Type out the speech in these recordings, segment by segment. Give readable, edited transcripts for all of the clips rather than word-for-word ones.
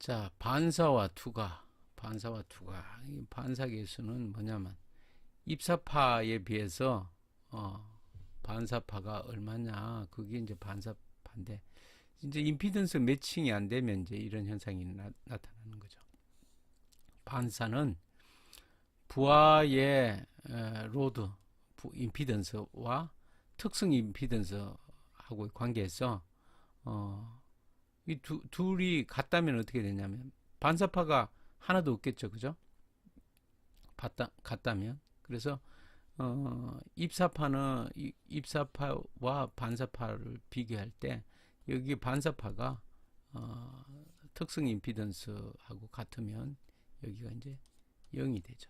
자, 반사와 투과. 이 반사계수는 뭐냐면 입사파에 비해서 반사파가 얼마냐. 그게 이제 반사파인데 이제 임피던스 매칭이 안 되면 이제 이런 현상이 나타나는 거죠. 반사는 부하의 로드 임피던스와 특성 임피던스하고의 관계에서 이 둘이 같다면 어떻게 되냐면 반사파가 하나도 없겠죠, 그죠? 같다면. 그래서 입사파와 반사파를 비교할 때 여기 반사파가 특성 임피던스하고 같으면 여기가 이제 0이 되죠.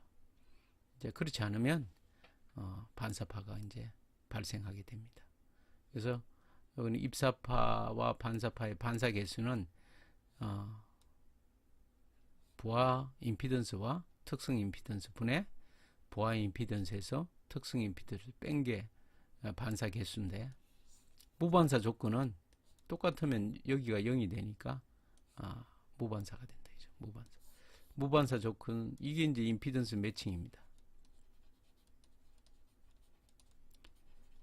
이제 그렇지 않으면 반사파가 이제 발생하게 됩니다. 그래서 여기는 입사파와 반사파의 반사 계수는 부하 임피던스와 특성 임피던스 분의 부하 임피던스에서 특성 임피던스 뺀 게 반사 계수인데, 무반사 조건은 똑같으면 여기가 0이 되니까 무반사가 된다. 무반사 조건, 이게 이제 임피던스 매칭입니다.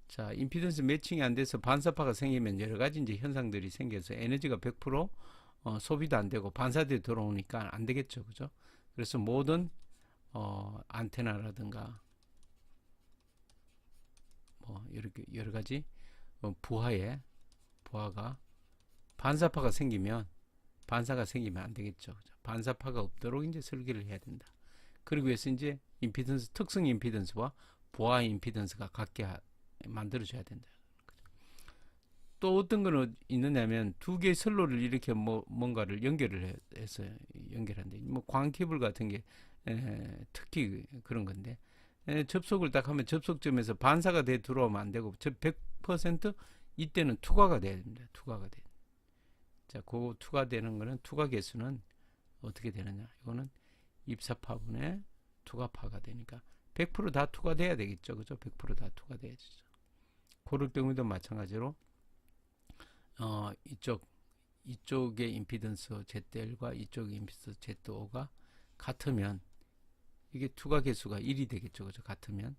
자, 임피던스 매칭이 안 돼서 반사파가 생기면 여러 가지 이제 현상들이 생겨서 에너지가 100% 소비도 안 되고 반사대에 들어오니까 안 되겠죠, 그죠? 그래서 모든 안테나라든가 뭐 이렇게 여러 가지 부하가 반사파가 생기면 안 되겠죠, 그죠? 반사파가 없도록 이제 설계를 해야 된다. 그러기 위해서 이제 임피던스, 특성 임피던스와 부하 임피던스가 같게 만들어줘야 된다. 또 어떤 거는 있느냐면 두 개의 선로를 이렇게 뭔가를 연결을 해서 연결한다. 뭐 광케이블 같은 게 특히 그런 건데, 접속을 딱 하면 접속점에서 반사가 돼 들어오면 안 되고 100% 이때는 투과가 돼야 됩니다. 투과가 돼. 자, 그 투과되는 거는 투과 개수는 어떻게 되느냐? 이거는 입사파분의 투과파가 되니까 100% 다 투과돼야 되겠죠, 그죠? 100% 다 투과돼야죠. 그럴 경우도 마찬가지로 이쪽의 임피던스 ZL과 이쪽의 임피던스 Z5가 같으면 이게 투과 개수가 1이 되겠죠, 그죠? 같으면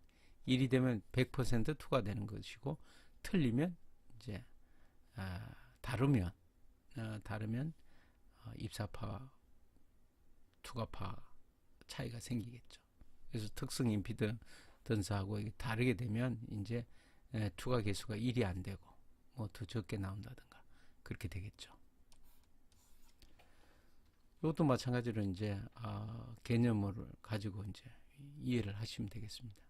1이 되면 100% 투과되는 것이고, 틀리면 이제 다르면 입사파 투과파 차이가 생기겠죠. 그래서 특성 임피던스하고 다르게 되면 이제 투과 개수가 1이 안 되고 뭐 더 적게 나온다든가 그렇게 되겠죠. 이것도 마찬가지로 이제 개념을 가지고 이제 이해를 하시면 되겠습니다.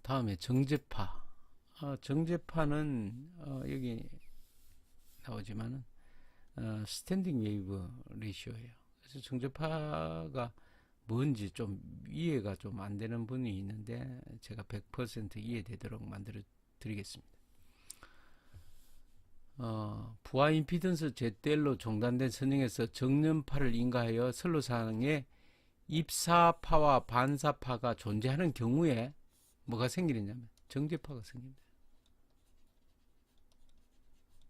다음에 정제파. 정제파는 여기 나오지만은 스탠딩 웨이브 레이시오예요. 그래서 정제파가 뭔지 좀 이해가 좀 안 되는 분이 있는데 제가 100% 이해되도록 만들어 드리겠습니다. 부하 임피던스 ZL로 종단된 선형에서 정년파를 인가하여 선로상에 입사파와 반사파가 존재하는 경우에 뭐가 생기느냐면 정제파가 생깁니다.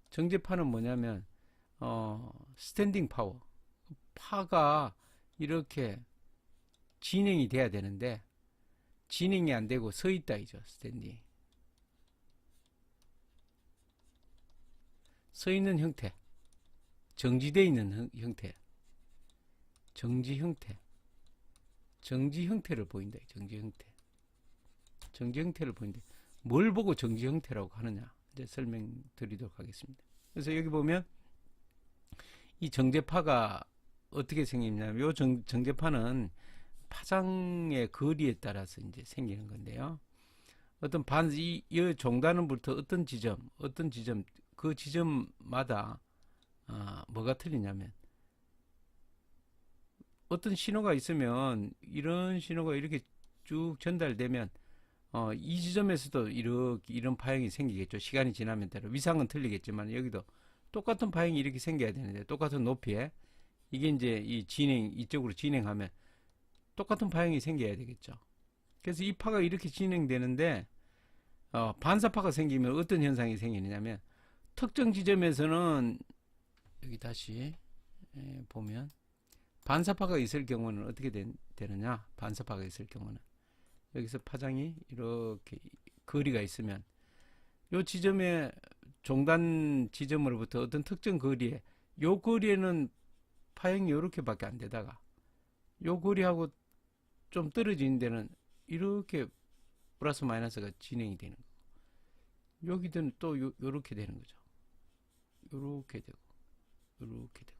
정제파는 뭐냐면 스탠딩 파워, 파가 이렇게 진행이 돼야 되는데 진행이 안 되고 서 있다 이죠. 스탠딩. 서 있는 형태, 정지되어 있는 형태, 정지 형태를 보인다. 정지 형태를 보인다. 뭘 보고 정지 형태라고 하느냐 이제 설명드리도록 하겠습니다. 그래서 여기 보면 이 정제파가 어떻게 생기냐면 요 정제파는 파장의 거리에 따라서 이제 생기는 건데요. 어떤 이 종단으로부터 어떤 지점 그 지점마다 뭐가 틀리냐면 어떤 신호가 있으면 이런 신호가 이렇게 쭉 전달되면 이 지점에서도 이런 파형이 생기겠죠. 시간이 지나면 따라 위상은 틀리겠지만 여기도 똑같은 파형이 이렇게 생겨야 되는데 똑같은 높이에 이게 이제 이쪽으로 진행하면 똑같은 파형이 생겨야 되겠죠. 그래서 이 파가 이렇게 진행되는데 반사파가 생기면 어떤 현상이 생기느냐면 특정 지점에서는 여기 다시 보면 반사파가 있을 경우는 어떻게 되느냐. 반사파가 있을 경우는 여기서 파장이 이렇게 거리가 있으면 요 지점에 종단 지점으로부터 어떤 특정 거리에 요 거리에는 파형이 이렇게밖에 안 되다가 요 거리하고 좀 떨어지는 데는 이렇게 플러스 마이너스가 진행이 되는 거고 여기는 또 요렇게 되는 거죠. 요렇게 되고 요렇게 되고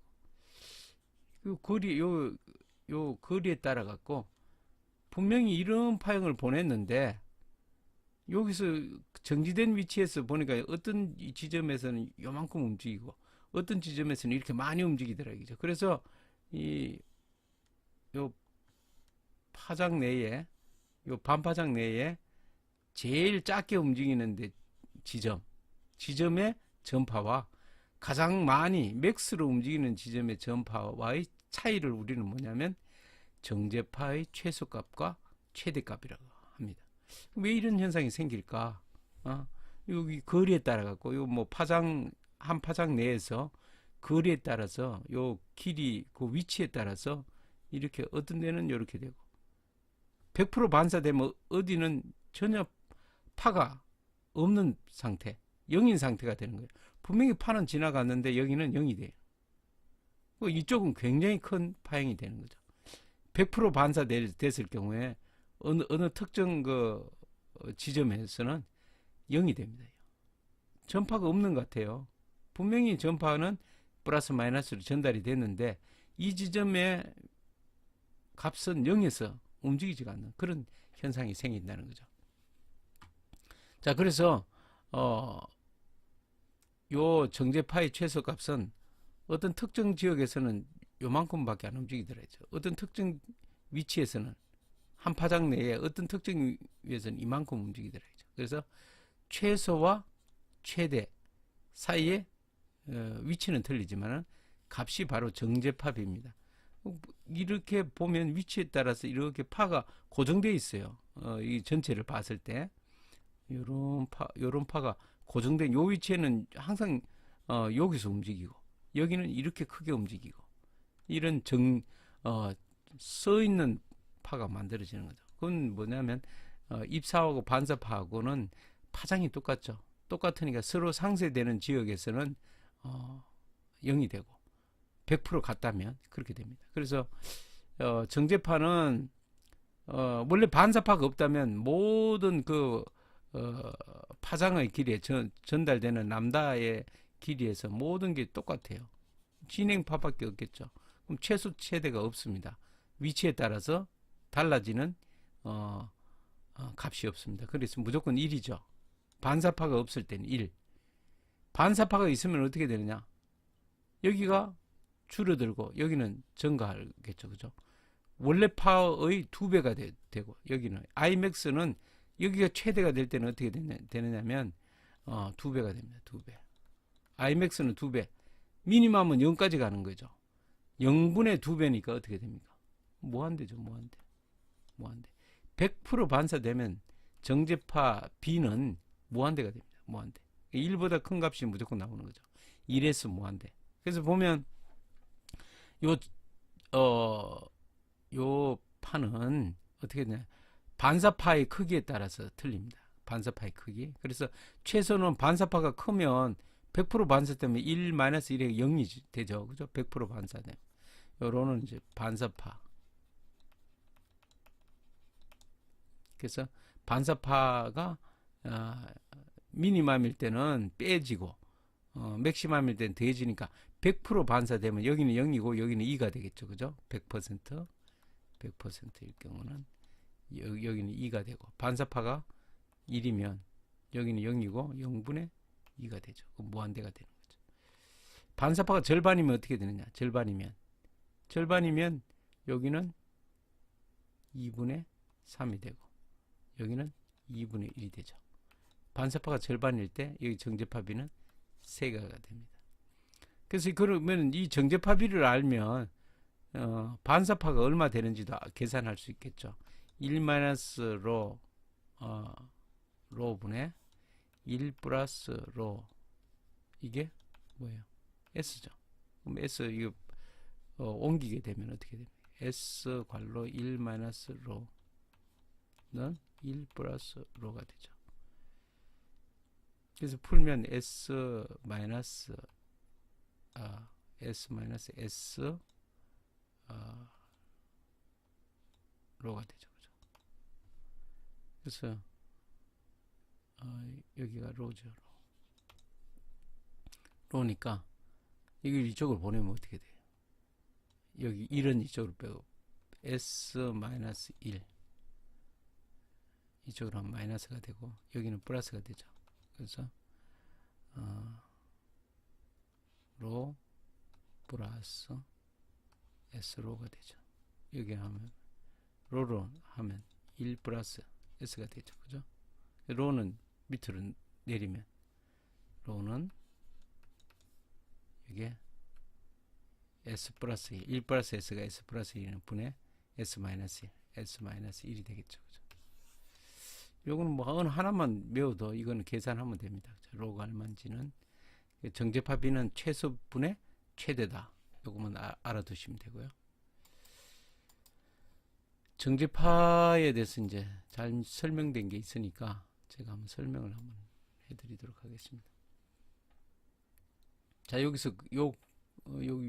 요 거리 요 거리에 따라 갖고 분명히 이런 파형을 보냈는데 여기서 정지된 위치에서 보니까 어떤 지점에서는 요만큼 움직이고 어떤 지점에서는 이렇게 많이 움직이더라고요. 그래서 요 파장 내에 요 반파장 내에 제일 작게 움직이는데 지점의 전파와 가장 많이 맥스로 움직이는 지점의 전파와의 차이를 우리는 뭐냐면 정제파의 최소값과 최대값이라고 합니다. 왜 이런 현상이 생길까? 여기 거리에 따라 갖고 요 뭐 파장 한 파장 내에서 거리에 따라서 요 길이 그 위치에 따라서 이렇게 어떤 데는 이렇게 되고 100% 반사되면 어디는 전혀 파가 없는 상태, 0인 상태가 되는 거예요. 분명히 파는 지나갔는데 여기는 0이 돼요. 이쪽은 굉장히 큰 파형이 되는 거죠. 100% 반사됐을 경우에 어느 특정 그 지점에서는 0이 됩니다. 전파가 없는 것 같아요. 분명히 전파는 플러스 마이너스로 전달이 됐는데 이 지점의 값은 0에서 움직이지가 않는 그런 현상이 생긴다는 거죠. 자, 그래서 요 정제파의 최소값은 어떤 특정 지역에서는 요만큼밖에 안 움직이더라죠. 어떤 특정 위치에서는 한 파장 내에 어떤 특정 위에서는 이만큼 움직이더라죠. 그래서 최소와 최대 사이에 위치는 틀리지만 값이 바로 정제파비입니다. 이렇게 보면 위치에 따라서 이렇게 파가 고정되어 있어요. 이 전체를 봤을 때 요런 파가 고정된 요 위치에는 항상 여기서 움직이고 여기는 이렇게 크게 움직이고 이런 써 있는 파가 만들어지는 거죠. 그건 뭐냐면 입사하고 반사파하고는 파장이 똑같죠. 똑같으니까 서로 상쇄되는 지역에서는 0이 되고 100% 같다면 그렇게 됩니다. 그래서 정제파는 원래 반사파가 없다면 모든 그 파장의 길이에 전달되는 람다의 길이에서 모든 게 똑같아요. 진행파밖에 없겠죠. 그럼 최소 최대가 없습니다. 위치에 따라서 달라지는 값이 없습니다. 그래서 무조건 1이죠. 반사파가 없을 때는 1. 반사파가 있으면 어떻게 되느냐? 여기가 줄어들고 여기는 증가하겠죠. 그죠? 원래 파의 2배가 되고 여기는 Imax는 여기가 최대가 될 때는 어떻게 되느냐면 2배가 됩니다. 2배. Imax는 2배. 미니멈은 0까지 가는 거죠. 0분의 2배니까 어떻게 됩니까? 무한대죠. 무한대. 100% 반사되면 정제파 B는 무한대가 됩니다. 무한대. 1보다 큰 값이 무조건 나오는 거죠. 1에서 무한대. 그래서 보면 요 파는 어떻게 되냐? 반사파의 크기에 따라서 틀립니다. 반사파의 크기. 그래서 최소는 반사파가 크면 100% 반사되면 1-1에 0이 되죠. 그죠? 100% 반사되면. 요거는 이제 반사파. 그래서 반사파가 미니멈일 때는 빼지고 맥시멈일 때는 더해지니까 100% 반사되면 여기는 0이고 여기는 2가 되겠죠. 그죠? 100%일 경우는 여기는 2가 되고 반사파가 1이면 여기는 0이고 0분의 2가 되죠. 무한대가 되는 거죠. 반사파가 절반이면 어떻게 되느냐? 절반이면 여기는 2분의 3이 되고 여기는 2분의 1이 되죠. 반사파가 절반일 때 여기 정제파비는 3개가 됩니다. 그래서 그러면 이 정제파비를 알면 반사파가 얼마 되는지도 계산할 수 있겠죠. 1-로 로분의 1 플러스 로 이게 뭐예요? S죠. 그럼 S 이거 옮기게 되면 어떻게 됩니까? S 괄호 1 마이너스 로는 1 플러스 로가 되죠. 그래서 풀면 S 마이너스 S 마이너스 S 로가 되죠. 그죠? 그래서 여기가 로죠. 로니까 이걸 이쪽으로 보내면 어떻게 돼요? 여기 1은 이쪽으로 빼고 S 마이너스 1 이쪽으로 하면 마이너스가 되고 여기는 플러스가 되죠. 그래서 로 플러스 S 로가 되죠. 여기 하면 로로 하면 1 플러스 S가 되죠. 그죠? 로는 밑으로 내리면 로는 이게 S 플러스 1 플러스 S가 S 플러스 1은 분의 S 마이너스 1 S 마이너스 1이 되겠죠. 그죠? 요거는 뭐 어느 하나만 외워도 이거는 계산하면 됩니다. 로가 얼마인지는 정제파 B는 최소분의 최대다. 요거만 알아두시면 되고요. 정제파에 대해서 이제 잘 설명된 게 있으니까 제가 한번 설명을 한번 해드리도록 하겠습니다. 자, 여기서 여기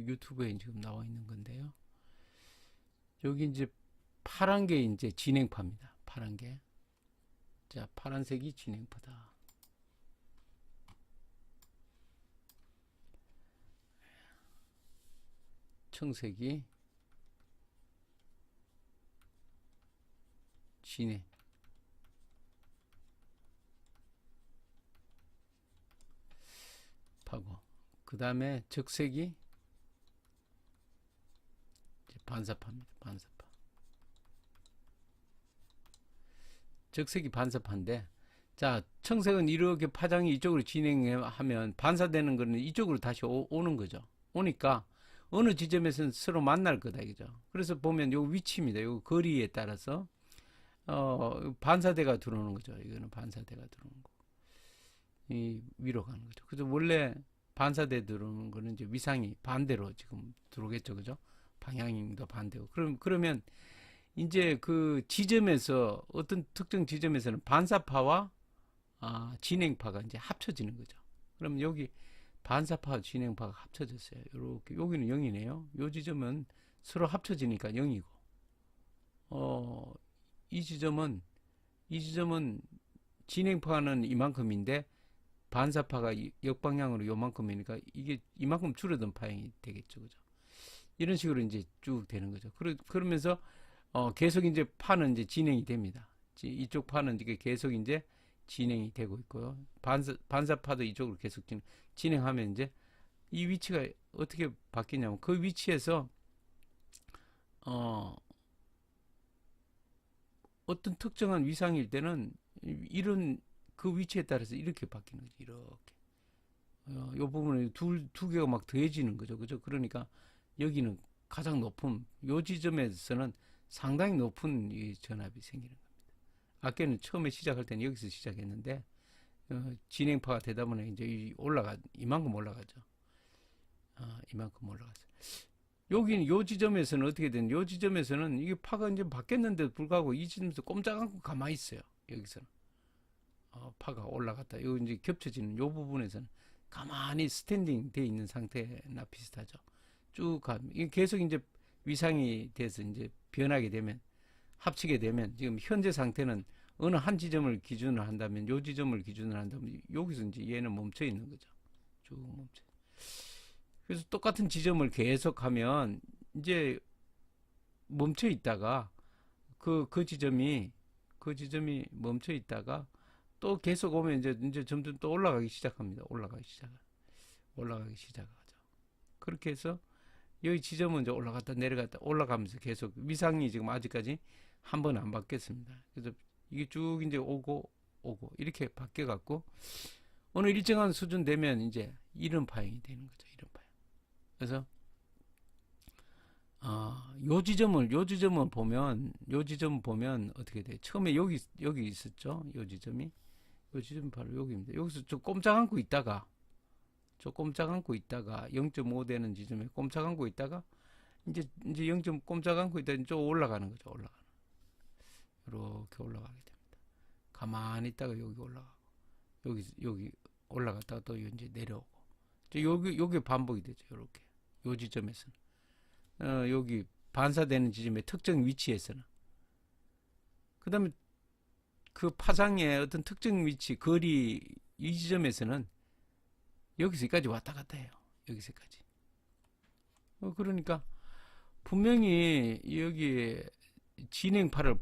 유튜브에 지금 나와 있는 건데요. 여기 이제 파란 게 이제 진행파입니다. 파란 게. 자, 파란색이 진행파다. 청색이 진행. 파고. 그 다음에 적색이 반사파입니다. 반사파. 적색이 반사파인데, 자, 청색은 이렇게 파장이 이쪽으로 진행하면 반사되는 거는 이쪽으로 다시 오는 거죠. 오니까 어느 지점에서는 서로 만날 거다, 이죠. 그래서 보면 요 위치입니다. 요 거리에 따라서 반사대가 들어오는 거죠. 이거는 반사대가 들어오는 거. 이 위로 가는 거죠. 그래서 원래 반사대 들어오는 거는 이제 위상이 반대로 지금 들어오겠죠, 그죠? 방향도 반대고. 그러면 이제 그 지점에서 어떤 특정 지점에서는 반사파와 진행파가 이제 합쳐지는 거죠. 그럼 여기 반사파 진행파가 합쳐졌어요. 이렇게 여기는 0이네요. 요 지점은 서로 합쳐지니까 0이고, 이 지점은 진행파는 이만큼인데 반사파가 역방향으로 요만큼이니까 이게 이만큼 줄어든 파형이 되겠죠, 그죠? 이런 식으로 이제 쭉 되는 거죠. 그러면서 계속 이제 파는 이제 진행이 됩니다. 이쪽 파는 이게 계속 이제 진행이 되고 있고요. 반사파도 이쪽으로 계속 진행하면 이제 이 위치가 어떻게 바뀌냐면 그 위치에서 어떤 특정한 위상일 때는 이런 그 위치에 따라서 이렇게 바뀌는 거죠. 이렇게. 요 부분에 두 개가 막 더해지는 거죠. 그죠? 그러니까 여기는 가장 높은, 요 지점에서는 상당히 높은 이 전압이 생기는 겁니다. 아까는 처음에 시작할 때는 여기서 시작했는데, 진행파가 되다 보니 이제 이만큼 올라가죠. 이만큼 올라갔어요. 여기는 요 지점에서는 어떻게 되는, 요 지점에서는 이게 파가 이제 바뀌었는데도 불구하고 이 지점에서 꼼짝 않고 가만히 있어요. 여기서는. 파가 올라갔다. 요 이제 겹쳐지는 요 부분에서는 가만히 스탠딩 돼 있는 상태나 비슷하죠. 쭉 가면 이게 계속 이제 위상이 돼서 이제 변하게 되면, 합치게 되면, 지금 현재 상태는 어느 한 지점을 기준으로 한다면, 요 지점을 기준으로 한다면 여기서 이제 얘는 멈춰 있는 거죠. 쭉 멈춰. 그래서 똑같은 지점을 계속하면 이제 멈춰 있다가 그 지점이 멈춰 있다가 또 계속 오면 이제 점점 또 올라가기 시작합니다. 올라가기 시작하죠. 그렇게 해서 여기 지점은 이제 올라갔다 내려갔다 올라가면서 계속 위상이 지금 아직까지 한 번 안 바뀌었습니다. 그래서 이게 쭉 이제 오고 이렇게 바뀌어 갖고 어느 일정한 수준 되면 이제 이런 파형이 되는 거죠. 이런 파형. 그래서 요 지점을 보면 어떻게 돼요? 처음에 여기 있었죠. 요 지점이 요 지점 바로 여기입니다. 여기서 저 꼼짝 않고 있다가 0.5 되는 지점에 꼼짝 않고 있다가 이제 0. 꼼짝 않고 있다 좀 올라가는 거죠. 이렇게 올라가게 됩니다. 가만히 있다가 여기 올라가고 여기 올라갔다가 또 이제 내려오고 여기 반복이 되죠. 이렇게 요 지점에서는 여기 반사되는 지점의 특정 위치에서는 그 다음에 그 파장의 어떤 특정 위치 거리 이 지점에서는 여기서까지 왔다 갔다 해요. 여기서까지 그러니까 분명히 여기 진행파를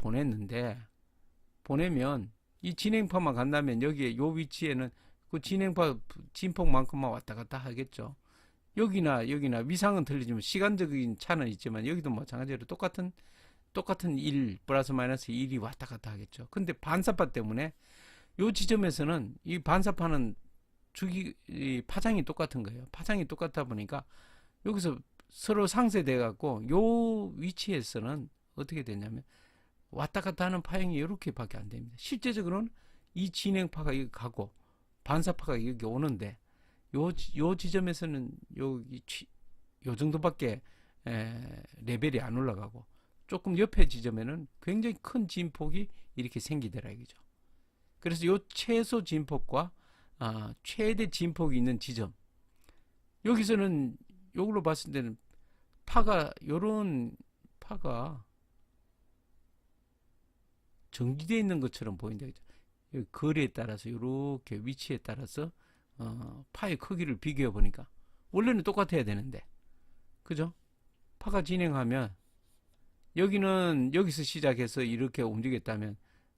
보내면 이 진행파만 간다면 여기에 요 위치에는 그 진행파 진폭만큼만 왔다 갔다 하겠죠. 여기나 위상은 틀리지만 시간적인 차는 있지만 여기도 마찬가지로 똑같은 1 플러스 마이너스 1이 왔다 갔다 하겠죠. 근데 반사파 때문에 요 지점에서는 이 반사파는 이 파장이 똑같은 거예요. 파장이 똑같다 보니까 여기서 서로 상쇄돼 갖고 요 위치에서는 어떻게 되냐면 왔다 갔다 하는 파형이 이렇게밖에 안 됩니다. 실제적으로는 이 진행파가 여기 가고 반사파가 여기 오는데 요 지점에서는 요 정도밖에 레벨이 안 올라가고 조금 옆에 지점에는 굉장히 큰 진폭이 이렇게 생기더라 이거죠. 그래서 요 최소 진폭과 최대 진폭이 있는 지점 여기서는 요걸로 봤을 때는 요런 파가 정지되어 있는 것처럼 보인다. 거리에 따라서 이렇게 위치에 따라서 파의 크기를 비교해 보니까 원래는 똑같아야 되는데 그죠? 파가 진행하면 여기는 여기서 시작해서 이렇게 움직였다면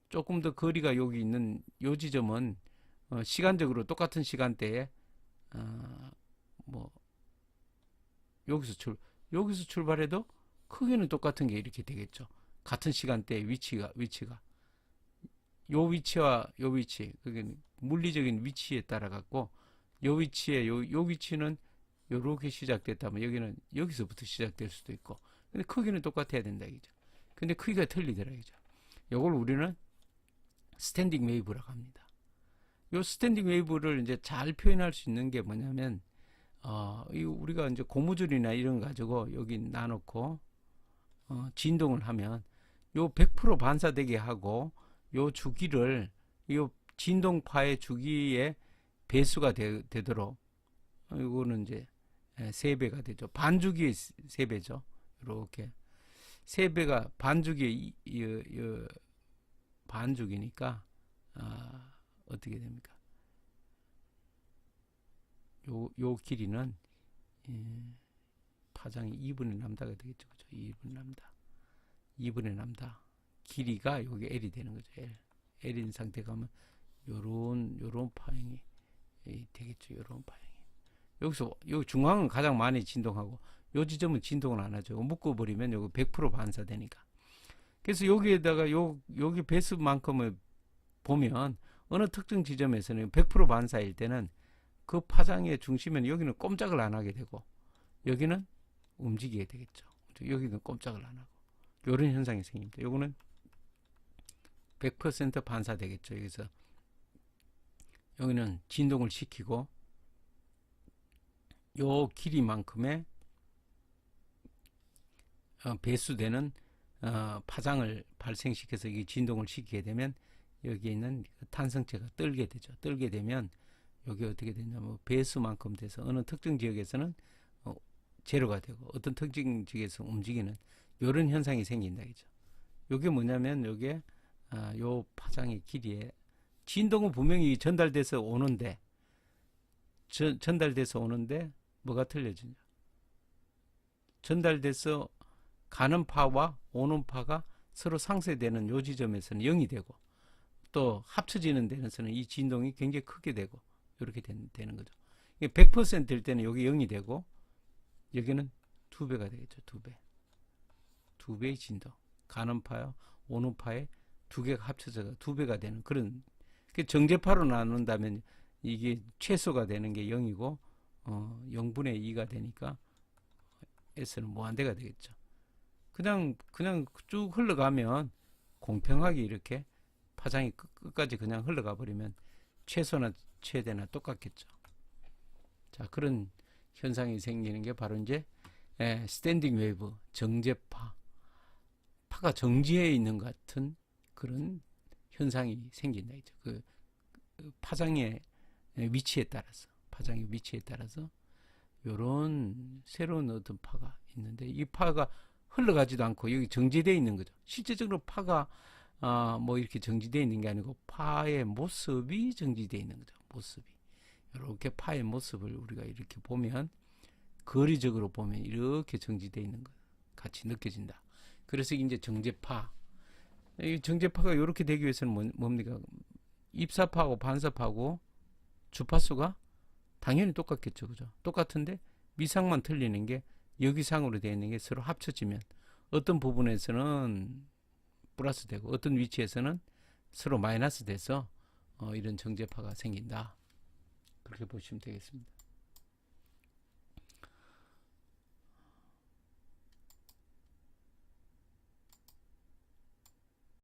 조금 더 거리가 여기 있는 요 지점은 시간적으로 똑같은 시간대에 뭐 여기서 출발해도 크기는 똑같은 게 이렇게 되겠죠. 같은 시간대에 위치가 요 위치와 요 위치 그게 물리적인 위치에 따라 갖고 요 위치에 요 위치는 요렇게 시작됐다면 여기는 여기서부터 시작될 수도 있고 근데 크기는 똑같아야 된다 이죠. 근데 크기가 틀리더라 이죠. 요걸 우리는 스탠딩 웨이브라고 합니다. 요 스탠딩 웨이브를 이제 잘 표현할 수 있는 게 뭐냐면 우리가 이제 고무줄이나 이런 거 가지고 여기 놔놓고 진동을 하면 요 100% 반사되게 하고 요 주기를 요 진동파의 주기의 배수가 되도록 이거는 이제 3배가 되죠. 반주기의 3배죠. 이렇게 3배가 반주기의 반주기니까 어떻게 됩니까? 요 길이는 파장이 2분의 람다가 되겠죠. 그죠? 2분의 람다. 2분의 람다. 길이가 여기 L이 되는 거죠. L인 상태가 하면 요런 파형이 되겠죠. 요런 파형이. 여기서 요 중앙은 가장 많이 진동하고 요 지점은 진동을 안 하죠. 묶어버리면 여기 100% 반사되니까. 그래서 여기에다가 여기 배수만큼을 보면 어느 특정 지점에서는 100% 반사일 때는 그 파장의 중심에는 여기는 꼼짝을 안 하게 되고 여기는 움직이게 되겠죠. 여기는 꼼짝을 안 하고 이런 현상이 생깁니다. 요거는 100% 반사되겠죠. 여기서 여기는 진동을 시키고 요 길이만큼의 배수되는 파장을 발생시켜서 이 진동을 시키게 되면 여기에 있는 탄성체가 떨게 되죠. 떨게 되면 여기 어떻게 되냐면 배수만큼 돼서 어느 특정 지역에서는 제로가 되고 어떤 특정 지역에서 움직이는 이런 현상이 생긴다 이죠. 이게 뭐냐면 여기에 요 파장의 길이에 진동은 분명히 전달돼서 오는데 뭐가 틀려지냐? 전달돼서 가는 파와 오는 파가 서로 상쇄되는 요 지점에서는 0이 되고 또 합쳐지는 데에서는 이 진동이 굉장히 크게 되고 이렇게 되는 거죠. 100%일 때는 여기 0이 되고 여기는 2배가 되겠죠. 2배의 진동. 가는 파와 오는 파의 두 개가 합쳐져서 2배가 되는 그런 정제파로 나눈다면 이게 최소가 되는 게 0이고 0분의 2가 되니까 S는 무한대가 되겠죠. 그냥 쭉 흘러가면 공평하게 이렇게 파장이 끝까지 그냥 흘러가 버리면 최소나 최대나 똑같겠죠. 자, 그런 현상이 생기는 게 바로 이제 스탠딩 웨이브, 정제파, 파가 정지해 있는 것 같은 그런 현상이 생긴다 이죠. 그 파장의 위치에 따라서 요런 새로운 어떤 파가 있는데, 이 파가 흘러가지도 않고 여기 정지되어 있는 거죠. 실제적으로 파가 뭐 이렇게 정지되어 있는 게 아니고 파의 모습이 정지되어 있는 거죠. 모습이. 이렇게 파의 모습을 우리가 이렇게 보면, 거리적으로 보면 이렇게 정지되어 있는 것 같이 느껴진다. 그래서 이제 정제파. 이 정제파가 이렇게 되기 위해서는 뭡니까? 입사파하고 반사파하고 주파수가 당연히 똑같겠죠. 그죠? 똑같은데 미상만 틀리는 게, 여기상으로 되어 있는 게 서로 합쳐지면 어떤 부분에서는 플러스 되고 어떤 위치에서는 서로 마이너스 돼서 이런 정제파가 생긴다. 그렇게 보시면 되겠습니다.